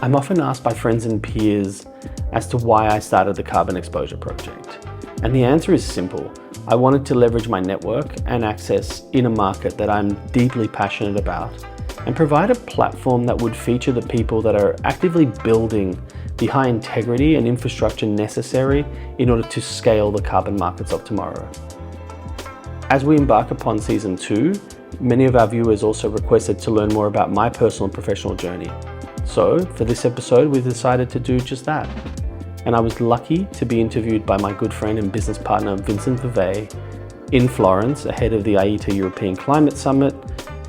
I'm often asked by friends and peers as to why I started the Carbon Exposure Project. And the answer is simple. I wanted to leverage my network and access in a market that I'm deeply passionate about and provide a platform that would feature the people that are actively building the high integrity and infrastructure necessary in order to scale the carbon markets of tomorrow. As we embark upon season 2, many of our viewers also requested to learn more about my personal and professional journey. So for this episode, we decided to do just that. And I was lucky to be interviewed by my good friend and business partner, Vincent Verweij, in Florence ahead of the IETA European Climate Summit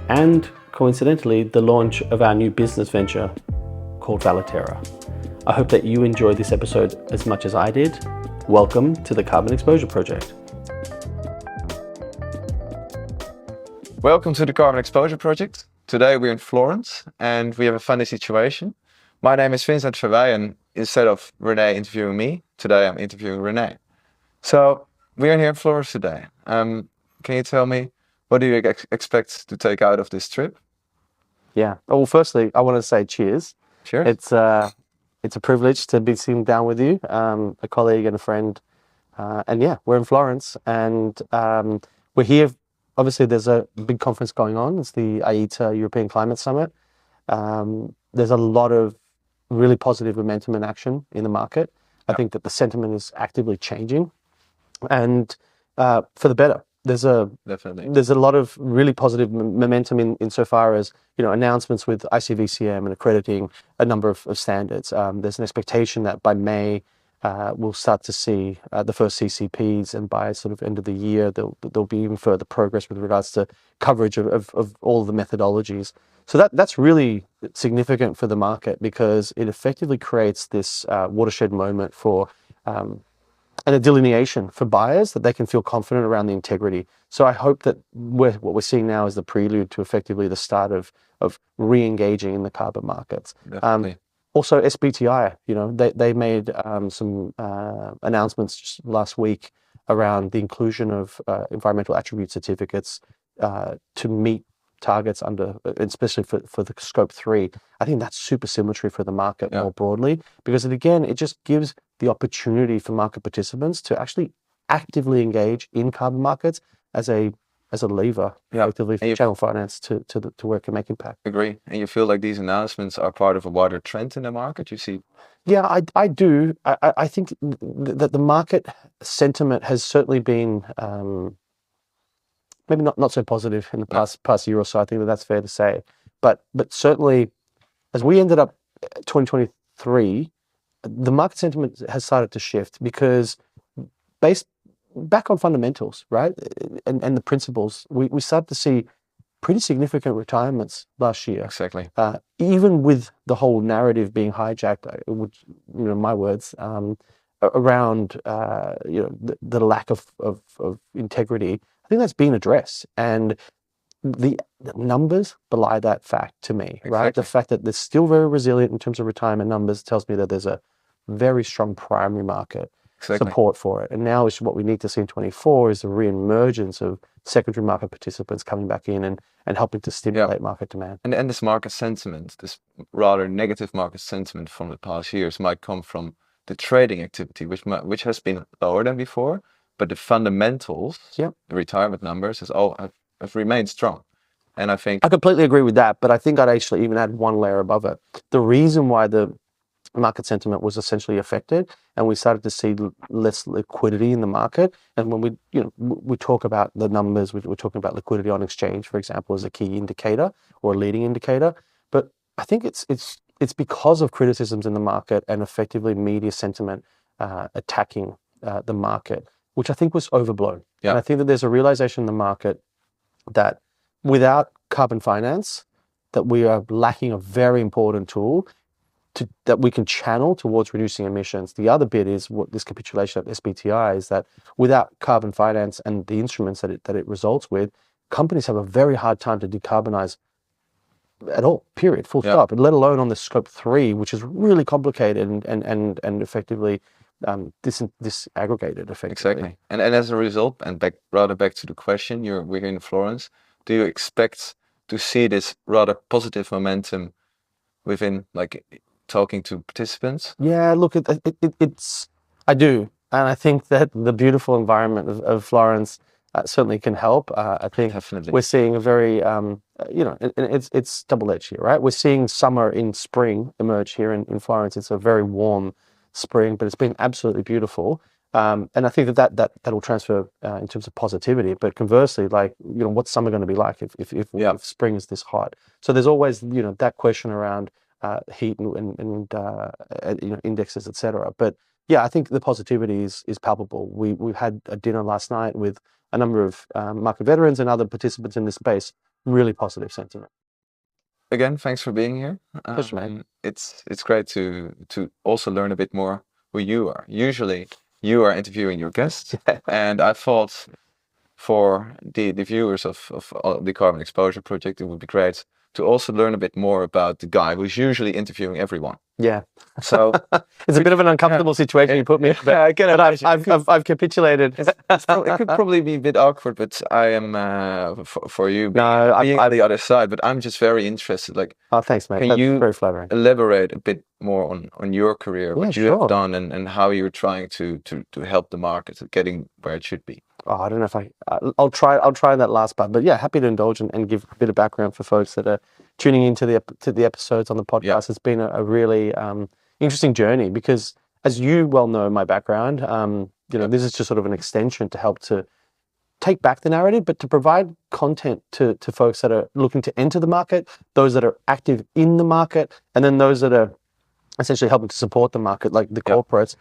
and, coincidentally, the launch of our new business venture called Valitera. I hope that you enjoyed this episode as much as I did. Welcome to the Carbon Exposure Project. Welcome to the Carbon Exposure Project. Today we're in Florence and we have a funny situation. My name is Vincent Verweij and instead of Rene interviewing me, today I'm interviewing Rene. So we are here in Florence today. Can you tell me, what do you expect to take out of this trip? Yeah. Well, firstly, I want to say cheers. Cheers. It's a privilege to be sitting down with you, a colleague and a friend. And yeah, we're in Florence and we're here. Obviously, there's a big conference going on. It's the IETA European Climate Summit. There's a lot of really positive momentum and action in the market. I think that the sentiment is actively changing, and for the better. There's a lot of really positive momentum insofar as announcements with ICVCM and accrediting a number of standards. There's an expectation that by May we'll start to see the first CCPs, and by sort of end of the year there'll be even further progress with regards to coverage of all of the methodologies. So that's really significant for the market because it effectively creates this watershed moment for and a delineation for buyers that they can feel confident around the integrity. So I hope that what we're seeing now is the prelude to effectively the start of re-engaging in the carbon markets. Definitely. Also, SBTI, they made some announcements just last week around the inclusion of environmental attribute certificates to meet targets under, especially for the scope 3. I think that's super symmetry for the market more broadly, because it just gives the opportunity for market participants to actually actively engage in carbon markets as a lever, effectively for channel finance to work and make impact. Agree. And you feel like these announcements are part of a wider trend in the market? You see? Yeah, I do. I think that the market sentiment has certainly been maybe not so positive in the past year or so. I think that's fair to say. But certainly, as we ended up 2023, the market sentiment has started to shift because based back on fundamentals, right, and the principles, we started to see pretty significant retirements last year. Exactly. Even with the whole narrative being hijacked, which my words, around the lack of integrity, I think that's been addressed, and the numbers belie that fact to me. Exactly. Right, the fact that they're still very resilient in terms of retirement numbers tells me that there's a very strong primary market support for it. And now is what we need to see in 24 is the re-emergence of secondary market participants coming back in and helping to stimulate market demand. And this market sentiment, this rather negative market sentiment from the past years, might come from the trading activity, which has been lower than before, but the fundamentals, the retirement numbers, have remained strong. And I think I completely agree with that, but I think I'd actually even add one layer above it. The reason why the market sentiment was essentially affected, and we started to see less liquidity in the market. And when we talk about the numbers, we're talking about liquidity on exchange, for example, as a key indicator or a leading indicator. But I think it's because of criticisms in the market and effectively media sentiment attacking the market, which I think was overblown. Yeah. And I think that there's a realization in the market that without carbon finance, that we are lacking a very important tool that we can channel towards reducing emissions. The other bit is what this capitulation of SBTI is that without carbon finance and the instruments that it results with, companies have a very hard time to decarbonize at all, period, full stop, let alone on the scope 3, which is really complicated and effectively disaggregated effectively. Exactly. And as a result, and back to the question, we're in Florence, do you expect to see this rather positive momentum within talking to participants? Yeah, look, I do. And I think that the beautiful environment of Florence certainly can help. I think Definitely. we're seeing a very, it's double-edged here, right? We're seeing summer in spring emerge here in Florence. It's a very warm spring, but it's been absolutely beautiful. And I think that'll transfer in terms of positivity. But conversely, like, what's summer going to be like if spring is this hot? So there's always, that question around heat and indexes, etc. But yeah, I think the positivity is palpable. We've had a dinner last night with a number of market veterans and other participants in this space. Really positive sentiment. Again, thanks for being here. Pleasure, mate. It's great to also learn a bit more who you are. Usually, you are interviewing your guests, and I thought for the viewers of the Carbon Exposure Project, it would be great to also learn a bit more about the guy who's usually interviewing everyone. Yeah. So it's a bit of an uncomfortable situation you put me in, but I've capitulated. It could probably be a bit awkward, but I am for you being on the other side. But I'm just very interested. Like, oh, thanks, mate. That's very flattering. Elaborate a bit more on your career, what you have done, and how you're trying to help the market getting where it should be? Oh, I don't know if I'll try that last part, but yeah, happy to indulge and give a bit of background for folks that are tuning into the episodes on the podcast. Yeah. It's been a really interesting journey because, as you well know, my background, this is just sort of an extension to help to take back the narrative, but to provide content to folks that are looking to enter the market, those that are active in the market, and then those that are essentially helping to support the market, like the corporates.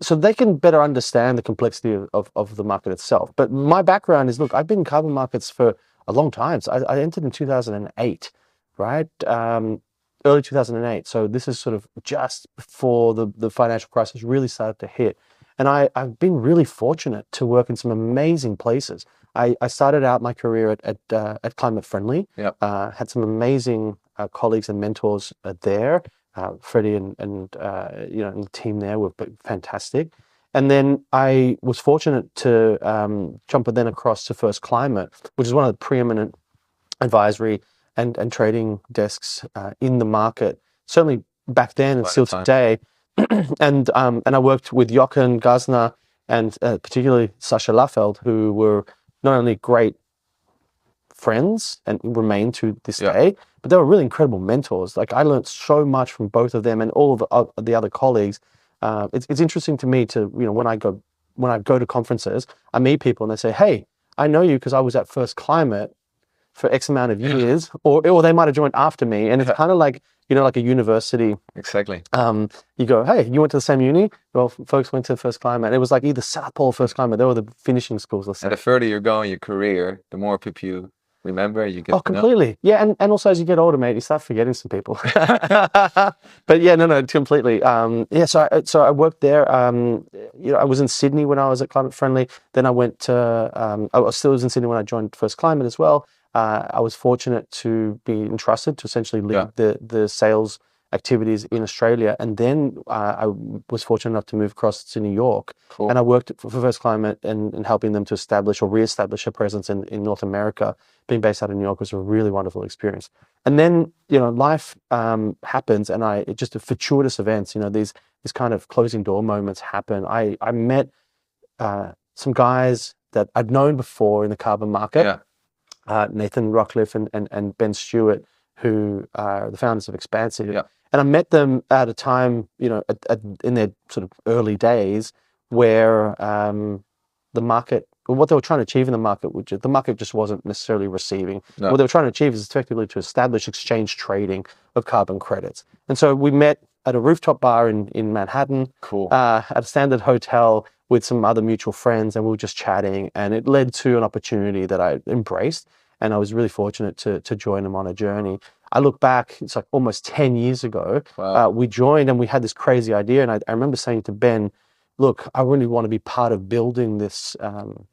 So they can better understand the complexity of the market itself. But my background is, look, I've been in carbon markets for a long time. So I entered in 2008, right? Early 2008. So this is sort of just before the financial crisis really started to hit. And I've been really fortunate to work in some amazing places. I started out my career at Climate Friendly. Yep. Had some amazing colleagues and mentors there. Freddie and the team there were fantastic. And then I was fortunate to jump then across to First Climate, which is one of the preeminent advisory and trading desks in the market, certainly back then and still today. And I worked with Jochen Gazner and particularly Sascha Lafeld, who were not only great friends and remain to this day, but they were really incredible mentors. Like, I learned so much from both of them and all of the other colleagues. It's interesting to me to, when I go to conferences, I meet people and they say, "Hey, I know you because I was at First Climate for X amount of years," or they might have joined after me. And it's kind of like, like a university. Exactly. You go, "Hey, you went to the same uni?" Well, folks went to First Climate. It was like either South Pole or First Climate. They were the finishing schools. And the further you go in your career, the more people you remember, you get. Oh, completely. Yeah, and also as you get older, mate, you start forgetting some people. But yeah, no, completely. So I worked there. I was in Sydney when I was at Climate Friendly. Then I went to. I still was in Sydney when I joined First Climate as well. I was fortunate to be entrusted to essentially lead the sales activities in Australia, and then I was fortunate enough to move across to New York. Cool. And I worked for First Climate and helping them to establish or re-establish a presence in North America. Being based out of New York was a really wonderful experience. And then life happens, and it just fortuitous events. These kind of closing door moments happen. I met some guys that I'd known before in the carbon market. Yeah. Nathan Rockcliffe and Ben Stewart, who are the founders of Expansive. Yeah. And I met them at a time, in their sort of early days where the market, what they were trying to achieve in the market, which the market just wasn't necessarily receiving. No. What they were trying to achieve is effectively to establish exchange trading of carbon credits. And so we met at a rooftop bar in Manhattan. Cool. At a standard hotel with some other mutual friends, and we were just chatting, and it led to an opportunity that I embraced, and I was really fortunate to join them on a journey. I look back, it's like almost 10 years ago. Wow. We joined and we had this crazy idea, and I remember saying to Ben, "Look, I really want to be part of building this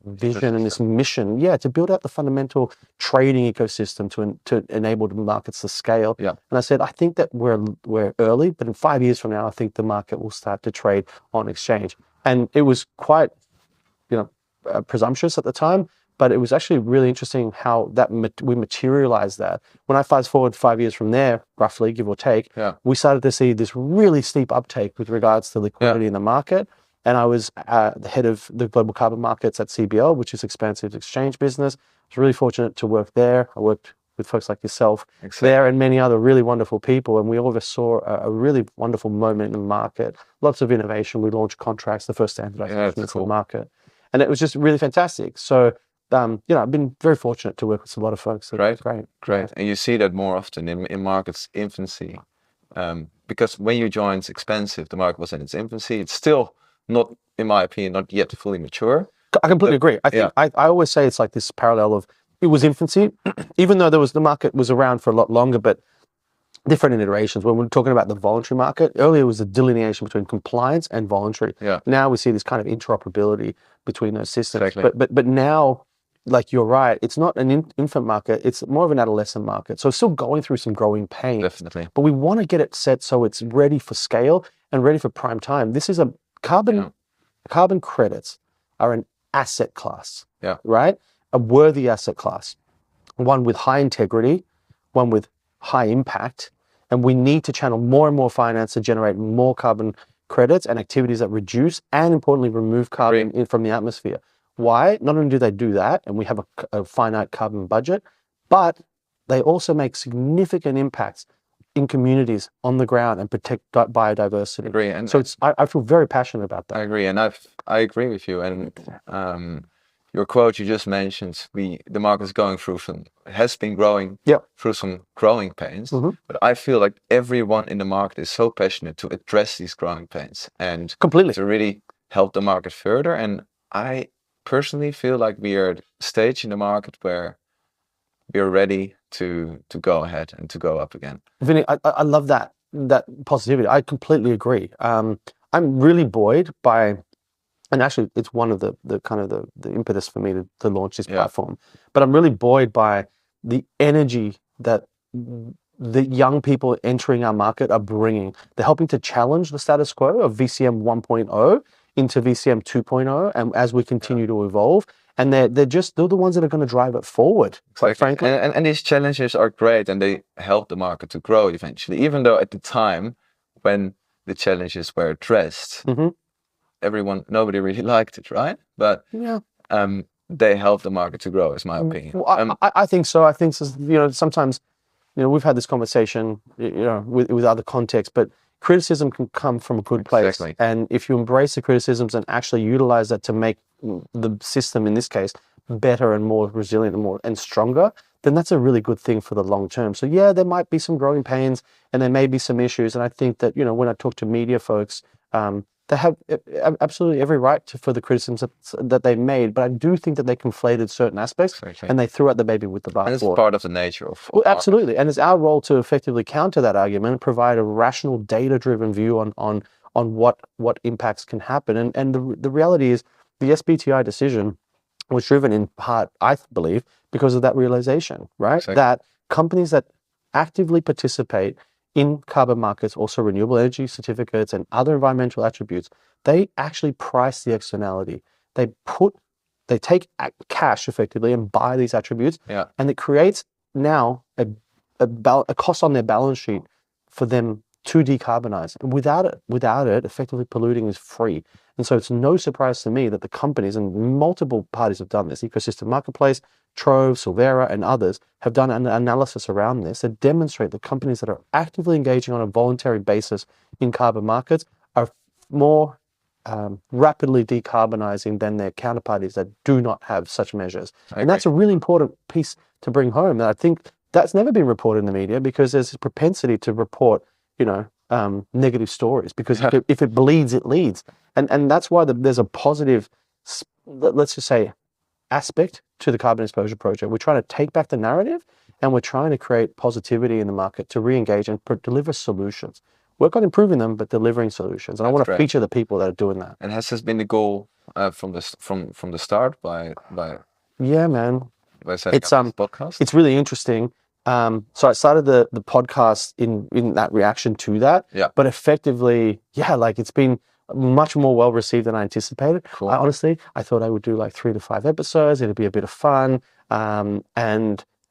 vision and this mission, to build out the fundamental trading ecosystem to enable the markets to scale." Yeah. And I said, "I think that we're early, but in 5 years from now, I think the market will start to trade on exchange." And it was quite, presumptuous at the time, But it was actually really interesting how that we materialized that. When I fast forward 5 years from there, roughly, give or take, we started to see this really steep uptake with regards to liquidity in the market. And I was the head of the global carbon markets at CBL, which is Expansive Exchange Business. I was really fortunate to work there. I worked with folks like yourself there and many other really wonderful people. And we always saw a really wonderful moment in the market. Lots of innovation. We launched contracts, the first standardization of the market. And it was just really fantastic. So, I've been very fortunate to work with a lot of folks. Great. And you see that more often in markets' infancy. Because when you joined Expansive, the market was in its infancy. It's still not, in my opinion, not yet fully mature. I completely agree. I think I always say it's like this parallel of it was infancy, even though the market was around for a lot longer, but different iterations. When we're talking about the voluntary market, earlier was a delineation between compliance and voluntary. Now we see this kind of interoperability between those systems. But now, like you're right, it's not an infant market, it's more of an adolescent market. So it's still going through some growing pains. Definitely. But we want to get it set so it's ready for scale and ready for prime time. This is a carbon credits are an asset class, right? A worthy asset class, one with high integrity, one with high impact, and we need to channel more and more finance to generate more carbon credits and activities that reduce and importantly remove carbon from the atmosphere. Why? Not only do they do that, and we have a finite carbon budget, but they also make significant impacts in communities on the ground and protect biodiversity. Agree. And so I feel very passionate about that. I agree, and I agree with you. And your quote you just mentioned, the market is going through has been growing through some growing pains. But I feel like everyone in the market is so passionate to address these growing pains and to really help the market further. And I personally feel like we are at a stage in the market where we are ready to go ahead and to go up again. Vinny, I love that positivity. I completely agree. I'm really buoyed by, and actually it's one of the kind of the impetus for me to launch this platform, but I'm really buoyed by the energy that the young people entering our market are bringing. They're helping to challenge the status quo of VCM 1.0 into VCM 2.0, and as we continue to evolve, and they're the ones that are going to drive it forward, quite frankly. And these challenges are great, and they help the market to grow eventually, even though at the time when the challenges were addressed, nobody really liked it, right? But they help the market to grow, is my opinion. Well, I think so. I think sometimes, we've had this conversation, with other contexts, but criticism can come from a good place. Exactly. And if you embrace the criticisms and actually utilize that to make the system, in this case, better and more resilient and stronger, then that's a really good thing for the long term. So there might be some growing pains and there may be some issues. And I think that, when I talk to media folks, they have absolutely every right for the criticisms that they've made, but I do think that they conflated certain aspects and they threw out the baby with the bathwater. And it's part of the nature of absolutely. And it's our role to effectively counter that argument and provide a rational, data-driven view on what impacts can happen. And the reality is the SBTI decision was driven in part, I believe, because of that realization, right? Exactly. That companies that actively participate in carbon markets, also renewable energy certificates and other environmental attributes, they actually price the externality. They take cash effectively and buy these attributes, and it creates now a cost on their balance sheet for them to decarbonize. And without it, effectively polluting is free. And so it's no surprise to me that the companies, and multiple parties have done this, Ecosystem Marketplace, Trove, Silvera, and others have done an analysis around this that demonstrate that companies that are actively engaging on a voluntary basis in carbon markets are more rapidly decarbonizing than their counterparties that do not have such measures. And that's a really important piece to bring home. And I think that's never been reported in the media because there's this propensity to report, negative stories because if it bleeds, it leads. And that's why there's a positive, let's just say, aspect to the Carbon Exposure Project. We're trying to take back the narrative and we're trying to create positivity in the market to re-engage and deliver solutions. Work on improving them, but delivering solutions. And I want to feature the people that are doing that. And has this been the goal from the start by Yeah, man. By setting up this podcast? It's really interesting. So I started the podcast in that reaction to that. Yeah. But effectively, it's been much more well received than I anticipated. Cool. I thought I would do like 3 to 5 episodes. It'd be a bit of fun.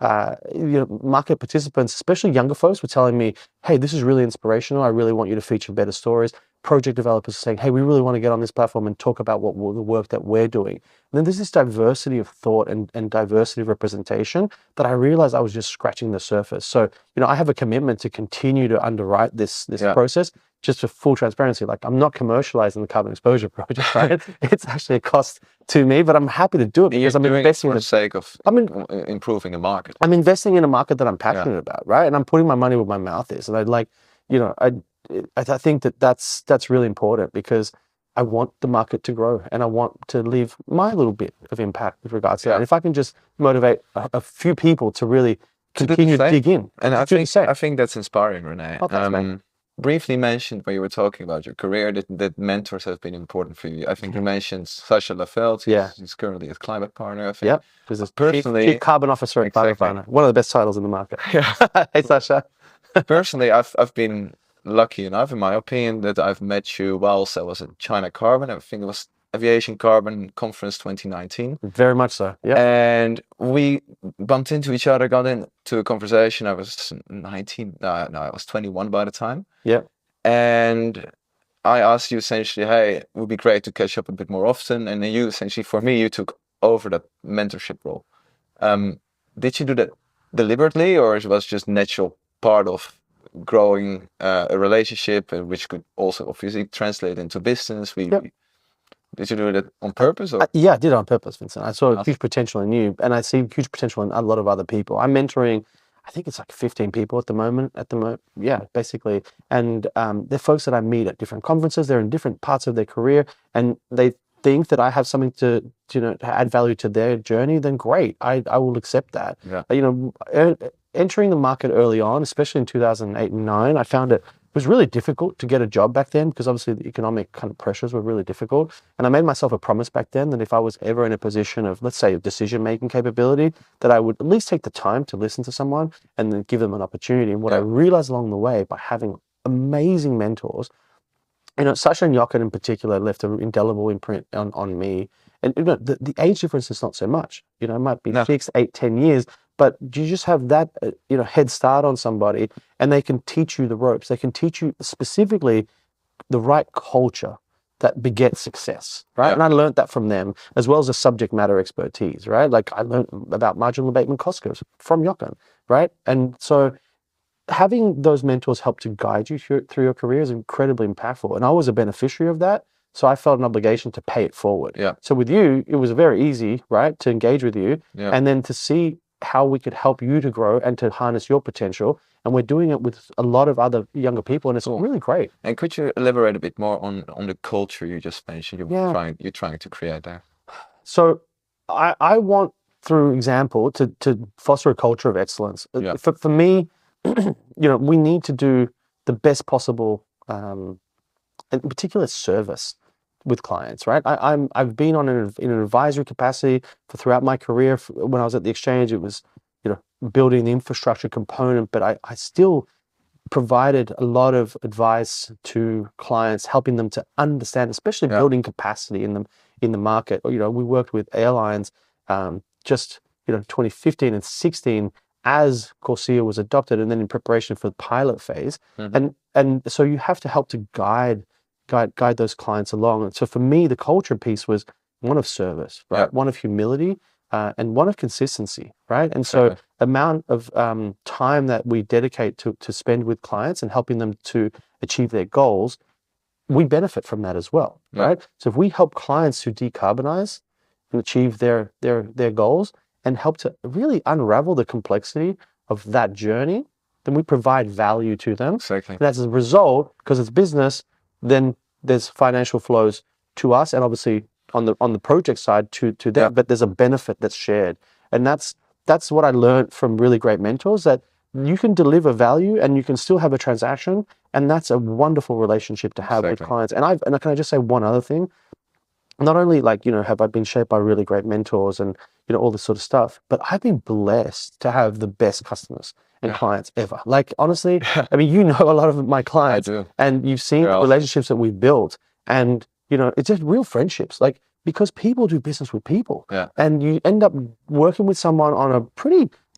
Market participants, especially younger folks, were telling me, hey, this is really inspirational. I really want you to feature better stories. Project developers are saying, hey, we really want to get on this platform and talk about the work that we're doing. And then there's this diversity of thought and diversity of representation that I realized I was just scratching the surface. So, I have a commitment to continue to underwrite this process. Just for full transparency, like I'm not commercializing the Carbon Exposure Project, right? It's actually a cost to me, but I'm happy to do it because I'm investing for the sake of improving the market. I'm investing in a market that I'm passionate about, right? And I'm putting my money where my mouth is. And I think that's really important because I want the market to grow and I want to leave my little bit of impact with regards to that. And if I can just motivate a few people to really continue to dig in. And I think that's inspiring, Rene. Oh, thanks, man. Briefly mentioned when you were talking about your career that mentors have been important for you. I think you mentioned Sasha Lafelt. He's currently a climate partner. I think. Yeah, he's personally chief carbon officer at Climate Partner. One of the best titles in the market. Yeah. Hey, Sasha. Personally, I've been lucky enough, in my opinion, that I've met you whilst I was at China Carbon. I think it was Aviation Carbon Conference 2019. Very much so, yeah. And we bumped into each other, got into a conversation. I was 19, I was 21 by the time. Yeah. And I asked you essentially, hey, it would be great to catch up a bit more often. And then you essentially, for me, you took over that mentorship role. Did you do that deliberately, or it was just natural part of growing a relationship, which could also obviously translate into business? Did you do it on purpose? Or? Yeah, I did it on purpose, Vincent. I saw huge potential in you, and I see huge potential in a lot of other people. I'm mentoring, I think it's like 15 people at the moment. Yeah, basically. And they're folks that I meet at different conferences. They're in different parts of their career, and they think that I have something to add value to their journey. Then great, I will accept that. Yeah. Entering the market early on, especially in 2008 and 9, I found it was really difficult to get a job back then because obviously the economic kind of pressures were really difficult. And I made myself a promise back then that if I was ever in a position of, let's say, decision-making capability, that I would at least take the time to listen to someone and then give them an opportunity. And what I realized along the way by having amazing mentors, Sasha and Jochen in particular left an indelible imprint on me. And the age difference is not so much. It might be 6, 8, 10 years, but you just have that head start on somebody, and they can teach you the ropes. They can teach you specifically the right culture that begets success, right? Yeah. And I learned that from them, as well as the subject matter expertise, right? Like I learned about marginal abatement cost curves from Jochen, right? And so having those mentors help to guide you through your career is incredibly impactful. And I was a beneficiary of that, so I felt an obligation to pay it forward. Yeah. So with you, it was very easy, right, to engage with you, and then to see how we could help you to grow and to harness your potential. And we're doing it with a lot of other younger people, and it's really great. And could you elaborate a bit more on the culture you just mentioned you're trying to create there? So I want, through example, to foster a culture of excellence. Yeah. For me, we need to do the best possible, in particular, service with clients, right? I've been in an advisory capacity throughout my career. When I was at the exchange, it was building the infrastructure component, but I still provided a lot of advice to clients, helping them to understand, especially building capacity in the market. We worked with airlines just 2015 and 16 as Corsia was adopted, and then in preparation for the pilot phase. Mm-hmm. And so you have to help to guide those clients along. And so for me, the culture piece was one of service, right? One of humility, and one of consistency, right? And so amount of time that we dedicate to spend with clients and helping them to achieve their goals, we benefit from that as well, right? So if we help clients to decarbonize and achieve their goals and help to really unravel the complexity of that journey, then we provide value to them. Exactly. And as a result, because it's business, then there's financial flows to us, and obviously on the project side to them, but there's a benefit that's shared. And that's what I learned from really great mentors, that you can deliver value and you can still have a transaction, and that's a wonderful relationship to have with clients. And can I just say one other thing? Not only have I been shaped by really great mentors and all this sort of stuff, but I've been blessed to have the best customers and clients ever. Like honestly, I mean, a lot of my clients, I do. And you've seen the relationships that we've built, And, it's just real friendships, like, because people do business with people. Yeah. And you end up working with someone on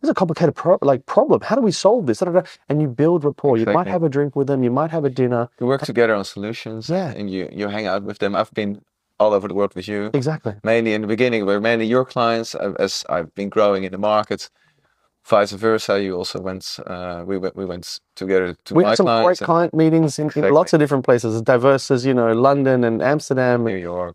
it's a complicated problem. How do we solve this? And you build rapport. Exactly. You might have a drink with them. You might have a dinner. You work together on solutions. Yeah. And you hang out with them. I've been all over the world with you. Exactly. Mainly in the beginning, were mainly your clients. As I've been growing in the market, vice versa. You also went. We went together to We my had some clients. great client meetings in lots of different places, as diverse as London and Amsterdam, New York,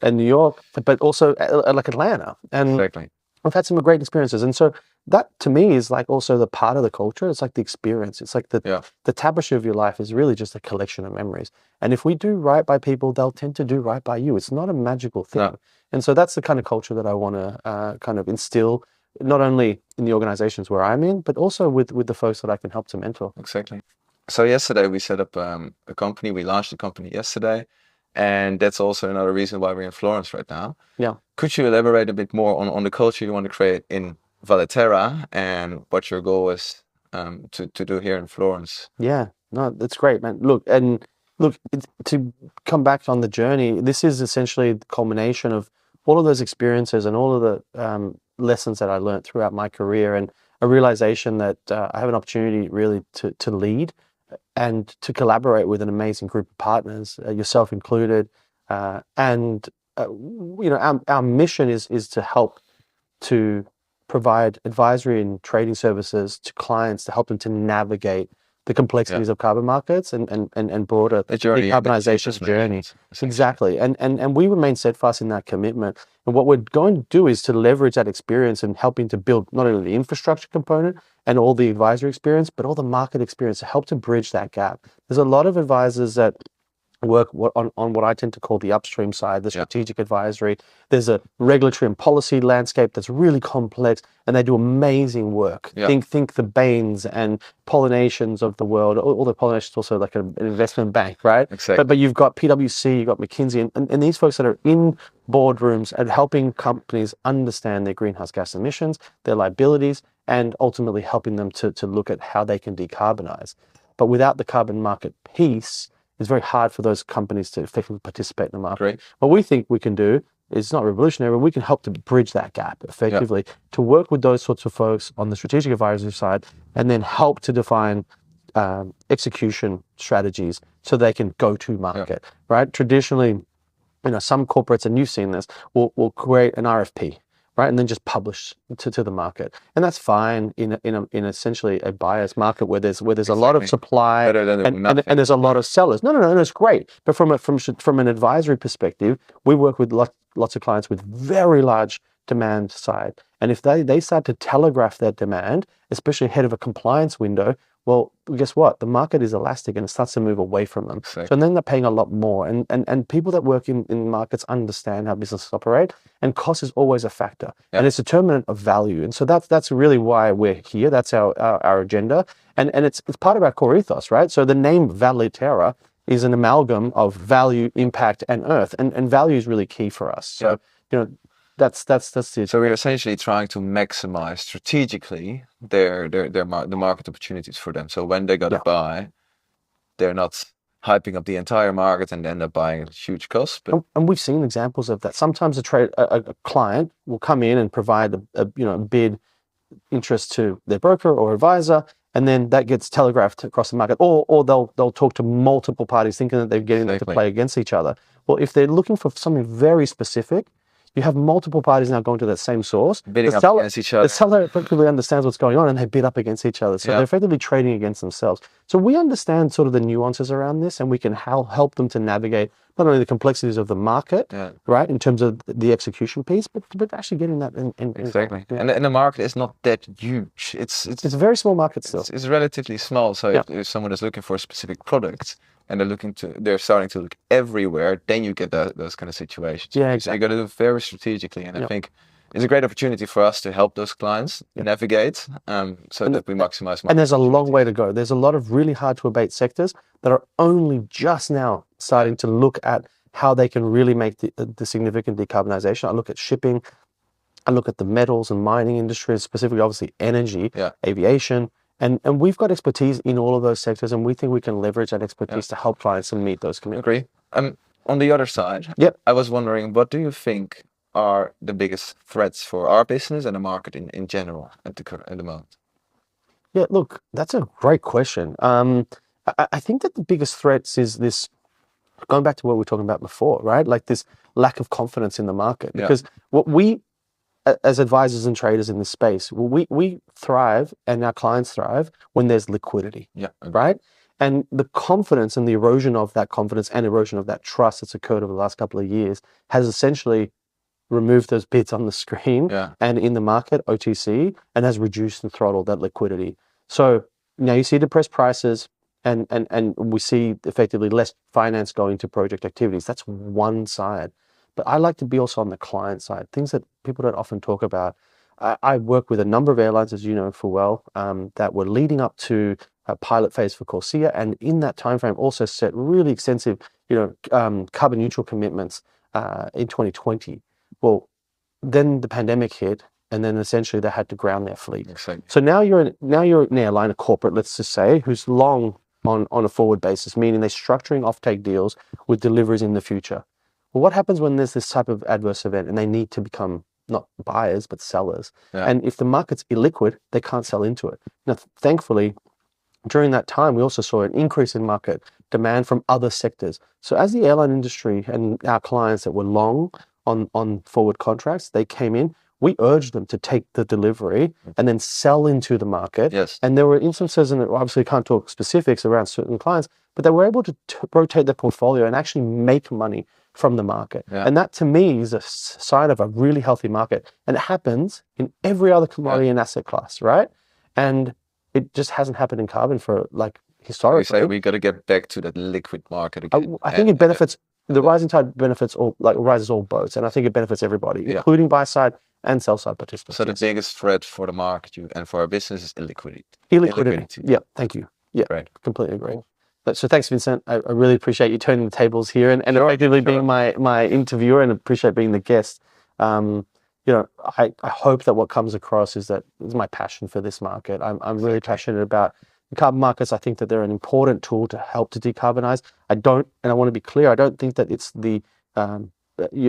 but also like Atlanta. And exactly. I've had some great experiences, and so that to me is like also the part of the culture. It's like the experience. It's like the tapestry of your life is really just a collection of memories. And if we do right by people, they'll tend to do right by you. It's not a magical thing. No. And so that's the kind of culture that I want to kind of instill, not only in the organizations where I'm in, but also with the folks that I can help to mentor. Exactly. So yesterday we set up a company. We launched the company yesterday. And that's also another reason why we're in Florence right now. Yeah. Could you elaborate a bit more on the culture you want to create in Valitera and what your goal is to do here in Florence? Yeah, no, that's great, man. Look, to come back on the journey, this is essentially the culmination of all of those experiences and all of the lessons that I learned throughout my career, and a realization that I have an opportunity really to lead and to collaborate with an amazing group of partners, yourself included. And our mission is to help to provide advisory and trading services to clients to help them to navigate the complexities of carbon markets and broader decarbonization journey. Exactly. And we remain steadfast in that commitment. And what we're going to do is to leverage that experience and helping to build not only the infrastructure component and all the advisory experience, but all the market experience to help to bridge that gap. There's a lot of advisors that work on what I tend to call the upstream side, the strategic advisory. There's a regulatory and policy landscape that's really complex, and they do amazing work. Think the Bains and Pollinations of the world. All the Pollinations also like an investment bank, right? Exactly. But you've got PwC, you've got McKinsey, and these folks that are in boardrooms and helping companies understand their greenhouse gas emissions, their liabilities, and ultimately helping them to look at how they can decarbonize. But without the carbon market piece, it's very hard for those companies to effectively participate in the market. Great. What we think we can do is not revolutionary, but we can help to bridge that gap effectively, to work with those sorts of folks on the strategic advisory side, and then help to define execution strategies so they can go to market, right? Traditionally, some corporates, and you've seen this, will create an RFP, right, and then just publish to the market, and that's fine in essentially a buyer's market where there's a lot of supply and there's a lot of sellers. No, it's great. But from an advisory perspective, we work with lots of clients with very large demand side, and if they start to telegraph their demand, especially ahead of a compliance window, well, guess what? The market is elastic and it starts to move away from them. Exactly. So then they're paying a lot more. And people that work in markets understand how businesses operate, and cost is always a factor. And it's a determinant of value. And so that's really why we're here. That's our agenda. And it's part of our core ethos, right? So the name Valitera is an amalgam of value, impact, and earth. And value is really key for us. So, that's it. So we're essentially trying to maximize strategically the market opportunities for them. So when they got to buy, they're not hyping up the entire market and end up buying at huge cost. But and we've seen examples of that. Sometimes a client will come in and provide a bid interest to their broker or advisor, and then that gets telegraphed across the market, or they'll talk to multiple parties thinking that they're getting them to play against each other. Well, if they're looking for something very specific, you have multiple parties now going to that same source. Bidding up against each other. The seller effectively understands what's going on, and they bid up against each other. So they're effectively trading against themselves. So we understand sort of the nuances around this, and we can help them to navigate not only the complexities of the market, right, in terms of the execution piece, but actually getting that in. Exactly. And the market is not that huge. It's a very small market still. It's relatively small. So if someone is looking for a specific product, and they're starting to look everywhere, then you get those kind of situations. Yeah, exactly. So you got to do it very strategically, and I think it's a great opportunity for us to help those clients navigate, so that we maximize. And there's a long way to go. There's a lot of really hard to abate sectors that are only just now starting to look at how they can really make the significant decarbonization. I look at shipping, I look at the metals and mining industries, specifically obviously energy, aviation. And we've got expertise in all of those sectors, and we think we can leverage that expertise to help clients and meet those commitments. Agree. on the other side, Yep. I was wondering, what do you think are the biggest threats for our business and the market in general at the moment? Yeah, look, that's a great question. I think that the biggest threats is this, going back to what we were talking about before, right? Like this lack of confidence in the market. Yeah. Because what we, as advisors and traders in this space, we thrive and our clients thrive when there's liquidity, Yeah. right? And the confidence and the erosion of that confidence and erosion of that trust that's occurred over the last couple of years has essentially removed those bids on the screen Yeah. and in the market, OTC, and has reduced and throttled that liquidity. So now you see depressed prices and we see effectively less finance going to project activities. That's one side. But I like to be also on the client side, things that people don't often talk about. I work with a number of airlines, as you know full well, that were leading up to a pilot phase for Corsia, and in that timeframe also set really extensive, carbon neutral commitments in 2020. Well, then the pandemic hit, and then essentially they had to ground their fleet. Exactly. So now you're an airline, a corporate, let's just say, who's long on a forward basis, meaning they're structuring offtake deals with deliveries in the future. Well, what happens when there's this type of adverse event and they need to become not buyers but sellers? Yeah. And if the market's illiquid, they can't sell into it. Now, thankfully, during that time, we also saw an increase in market demand from other sectors. So as the airline industry and our clients that were long on forward contracts, they came in, we urged them to take the delivery and then sell into the market. Yes. And there were instances, and obviously can't talk specifics around certain clients, but they were able to rotate their portfolio and actually make money from the market. Yeah. And that to me is a sign of a really healthy market. And it happens in every other commodity and asset class, right? And it just hasn't happened in carbon for like historically. You say we got to get back to that liquid market again. I think it benefits, the rising tide benefits all, like rises all boats. And I think it benefits everybody, including buy side and sell side participants. So the biggest threat for the market and for our business is illiquidity. Illiquidity. Yeah, thank you. Yeah, right. Completely agree. So thanks, Vincent. I really appreciate you turning the tables here and effectively being my interviewer, and appreciate being the guest. I hope that what comes across is that it's my passion for this market. I'm really passionate about the carbon markets. I think that they're an important tool to help to decarbonize. I want to be clear, I don't think that it's the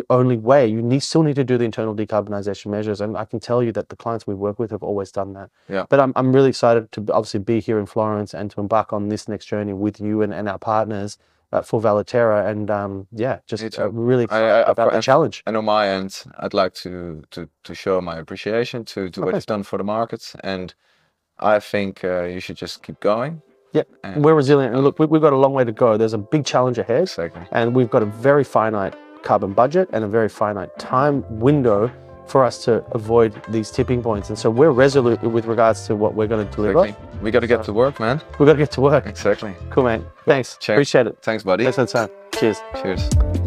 only way. You still need to do the internal decarbonization measures, and I can tell you that the clients we work with have always done that. Yeah. But I'm really excited to obviously be here in Florence and to embark on this next journey with you and our partners for Valitera, and really excited about the challenge. And on my end, I'd like to show my appreciation to what you've done for the markets, and I think you should just keep going. Yeah, we're resilient, and look, we've got a long way to go. There's a big challenge ahead, Exactly. And we've got a very finite carbon budget and a very finite time window for us to avoid these tipping points. And so we're resolute with regards to what we're going to deliver. Exactly. We got to get to work, man. We've got to get to work. Exactly. Cool, mate. Thanks. Cheers. Appreciate it. Thanks, buddy. Thanks for the time. Cheers. Cheers.